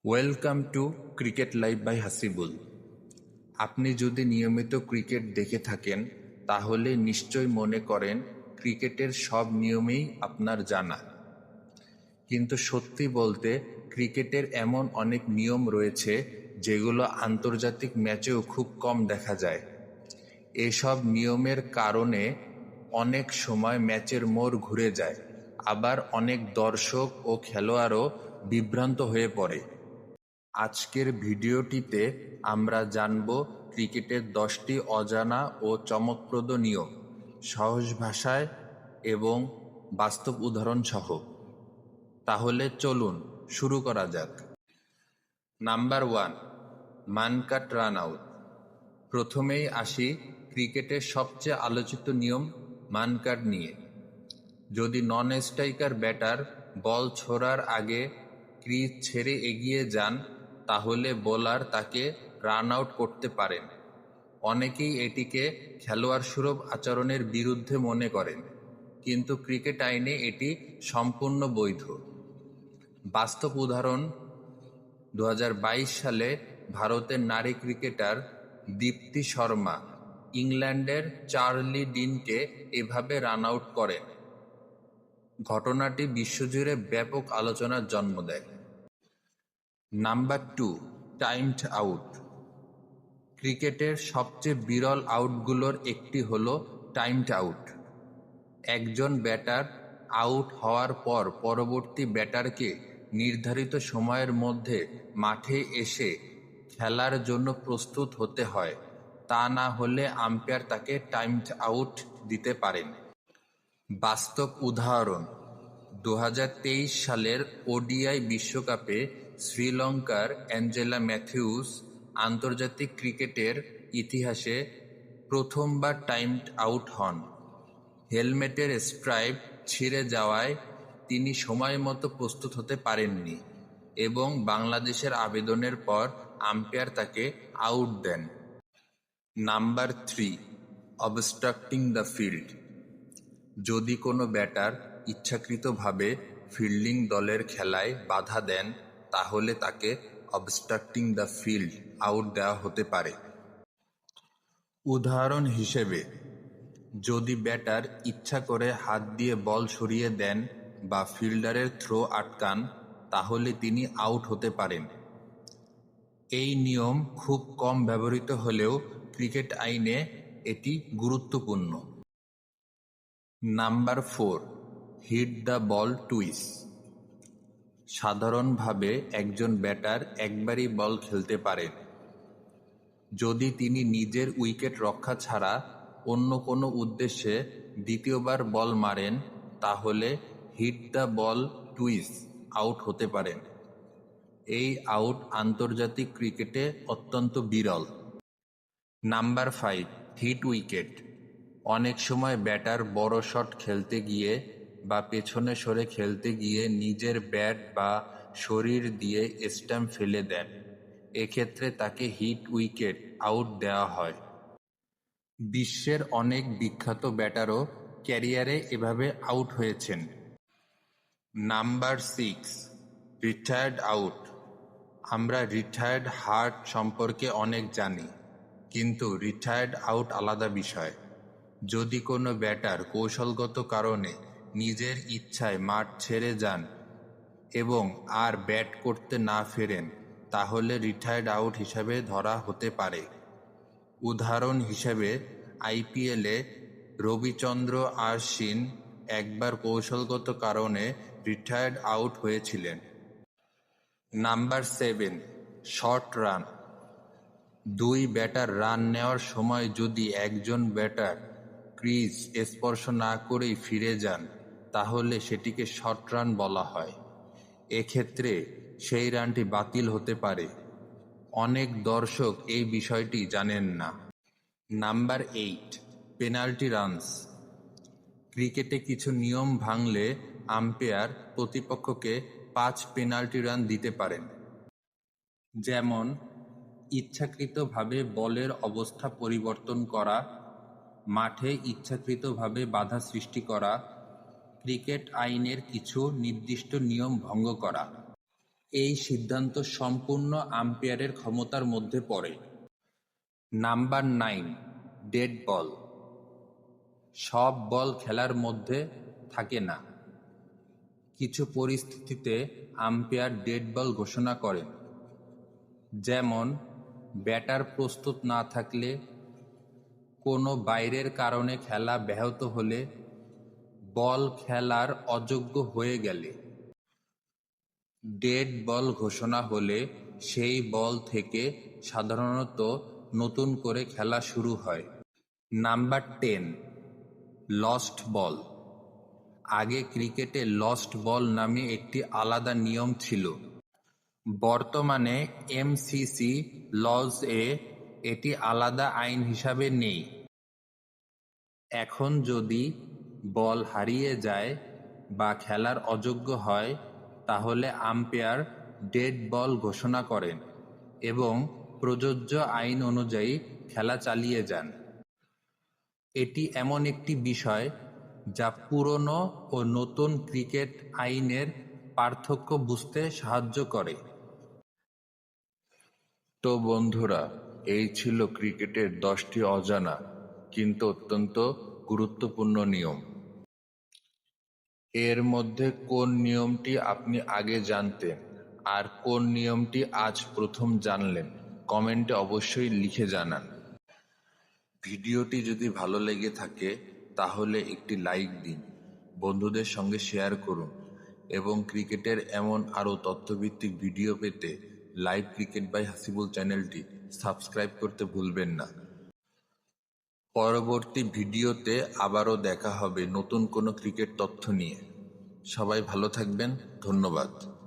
Welcome to cricket live by Hasibul. আপনি যদি নিয়মিত ক্রিকেট দেখে থাকেন তাহলে নিশ্চয় মনে করেন ক্রিকেটের সব নিয়মেই আপনার জানা। কিন্তু সত্যি বলতে ক্রিকেটের এমন অনেক নিয়ম রয়েছে যেগুলো আন্তর্জাতিক ম্যাচেও খুব কম দেখা যায়। এসব নিয়মের কারণে অনেক সময় ম্যাচের মোড় ঘুরে যায়, আবার অনেক দর্শক ও খেলোয়াড়ও বিভ্রান্ত হয়ে পড়ে। আজকের ভিডিওটিতে আমরা জানব ক্রিকেটের 10টি অজানা ও চমকপ্রদ নিয়ম, সহজ ভাষায় এবং বাস্তব উদাহরণ সহ। তাহলে চলুন শুরু করা যাক। নাম্বার 1, মান কাট রান আউট। প্রথমেই আসি ক্রিকেটের সবচেয়ে আলোচিত নিয়ম মান কাট নিয়ে। যদি নন স্ট্রাইকার ব্যাটার বল ছোড়ার আগে ক্রিজ ছেড়ে এগিয়ে যান তাহলে বোলার তাকে রান আউট করতে পারেন। অনেকেই এটিকে খেলোয়াড় সুলভ আচরণের বিরুদ্ধে মনে করেন, কিন্তু ক্রিকেট আইনে এটি সম্পূর্ণ বৈধ। বাস্তব উদাহরণ, 2022 সালে ভারতের নারী ক্রিকেটার দীপ্তি শর্মা ইংল্যান্ডের চার্লি ডিনকে এভাবে রান আউট করেন। ঘটনাটি বিশ্বজুড়ে ব্যাপক আলোচনার জন্ম দেয়। Number 2, timed out. ক্রিকেটের সবচেয়ে বিরল আউটগুলোর একটি হলো টাইমড আউট। একজন ব্যাটার আউট হওয়ার পর পরবর্তী ব্যাটারকে নির্ধারিত সময়ের মধ্যে মাঠে এসে খেলার জন্য প্রস্তুত হতে হয়, তা না হলে আম্পায়ার তাকে টাইমড আউট দিতে পারেন। বাস্তব উদাহরণ, 2023 সালের ওডিআই বিশ্বকাপে শ্রীলঙ্কার অ্যাঞ্জেলা ম্যাথিউস আন্তর্জাতিক ক্রিকেটের ইতিহাসে প্রথমবার টাইমড আউট হন। হেলমেটের স্ট্রাইপ ছিঁড়ে যাওয়ায় তিনি সময়মতো প্রস্তুত হতে পারেননি এবং বাংলাদেশের আবেদনের পর আম্পায়ার তাকে আউট দেন। Number 3, obstructing the field. যদি কোনো ব্যাটার ইচ্ছাকৃতভাবে ফিল্ডিং দলের খেলায় বাধা দেন তাহলে তাকে অবস্ট্রাক্টিং দ্য ফিল্ড আউট দেওয়া হতে পারে। উদাহরণ হিসেবে, যদি ব্যাটার ইচ্ছা করে হাত দিয়ে বল সরিয়ে দেন বা ফিল্ডারের থ্রো আটকান তাহলে তিনি আউট হতে পারেন। এই নিয়ম খুব কম ব্যবহৃত হলেও ক্রিকেট আইনে এটি গুরুত্বপূর্ণ। Number 4, hit the ball twice. সাধারণভাবে একজন ব্যাটার একবারই বল খেলতে পারেন। যদি তিনি নিজের উইকেট রক্ষা ছাড়া অন্য কোনো উদ্দেশ্যে দ্বিতীয়বার বল মারেন তাহলে hit the ball twice out হতে পারেন। এই আউট আন্তর্জাতিক ক্রিকেটে অত্যন্ত বিরল। Number 5, hit wicket. অনেক সময় ব্যাটার বড় শট খেলতে গিয়ে বা পেছনে সরে খেলতে গিয়ে নিজের ব্যাট বা শরীর দিয়ে স্টাম্প ফেলে দেন। এক্ষেত্রে তাকে হিট উইকেট আউট দেওয়া হয়। বিশ্বের অনেক বিখ্যাত ব্যাটারও ক্যারিয়ারে এভাবে আউট হয়েছেন। Number 6, retired out. আমরা রিটায়ার্ড হার্ট সম্পর্কে অনেক জানি, কিন্তু রিটায়ার্ড আউট আলাদা বিষয়। যদি কোনো ব্যাটার কৌশলগত কারণে নিজের ইচ্ছায় মাঠ ছেড়ে যান এবং আর ব্যাট করতে না ফেরেন তাহলে রিটায়ার্ড আউট হিসাবে ধরা হতে পারে। উদাহরণ হিসেবে, আইপিএলে রবিচন্দ্র অশ্বিন একবার কৌশলগত কারণে রিটায়ার্ড আউট হয়েছিলেন। Number 7, short run. দুই ব্যাটার রান নেওয়ার সময় যদি একজন ব্যাটার ক্রিজ স্পর্শ না করেই ফিরে যান তাহলে সেটিকে শর্ট রান বলা হয়। এক্ষেত্রে সেই রানটি বাতিল হতে পারে। অনেক দর্শক এই বিষয়টি জানেন না। Number 8, penalty runs. ক্রিকেটে কিছু নিয়ম ভাঙলে আম্পায়ার প্রতিপক্ষকে 5 পেনাল্টি রান দিতে পারেন। যেমন, ইচ্ছাকৃতভাবে বলের অবস্থা পরিবর্তন করা, মাঠে ইচ্ছাকৃতভাবে বাধা সৃষ্টি করা, ক্রিকেট আইনের কিছু নির্দিষ্ট নিয়ম ভঙ্গ করা। এই সিদ্ধান্ত সম্পূর্ণ আম্পায়ারের ক্ষমতার মধ্যে পড়ে। নাম্বার 9, ডেড বল। সব বল খেলার মধ্যে থাকে না। কিছু পরিস্থিতিতে আম্পায়ার ডেড বল ঘোষণা করেন, যেমন ব্যাটার প্রস্তুত না থাকলে, কোনো বাইরের কারণে খেলা ব্যাহত হলে, বল খেলার অযোগ্য হয়ে গেলে। ডেড বল ঘোষণা হলে সেই বল থেকে সাধারণত নতুন করে খেলা শুরু হয়। নাম্বার 10, লস্ট বল। আগে ক্রিকেটে লস্ট বল নামে একটি আলাদা নিয়ম ছিল। বর্তমানে এমসিসি লজ-এ এটি আলাদা আইন হিসাবে নেই। এখন যদি বল হারিয়ে যায় বা খেলার অযোগ্য হয়, তাহলে আম্পায়ার ডেড বল ঘোষণা করেন এবং প্রযোজ্য আইন অনুযায়ী খেলা চালিয়ে যান। এটি এমন একটি বিষয় যা পুরনো ও নতুন ক্রিকেট আইনের পার্থক্য বুঝতে সাহায্য করে। তো বন্ধুরা, এই ছিল ক্রিকেটের 10টি অজানা কিন্তু অত্যন্ত গুরুত্বপূর্ণ নিয়ম। এর মধ্যে কোন নিয়মটি আপনি আগে জানতেন আর কোন নিয়মটি আজ প্রথম জানলেন, কমেন্টে অবশ্যই লিখে জানান। ভিডিওটি যদি ভালো লেগে থাকে তাহলে একটি লাইক দিন, বন্ধুদের সঙ্গে শেয়ার করুন এবং ক্রিকেটের এমন আরও তথ্যভিত্তিক ভিডিও পেতে লাইভ ক্রিকেট বাই হাসিবুল চ্যানেলটি সাবস্ক্রাইব করতে ভুলবেন না। পরবর্তী ভিডিওতে আবারও দেখা হবে নতুন কোনো ক্রিকেট তথ্য নিয়ে। সবাই ভালো থাকবেন, ধন্যবাদ।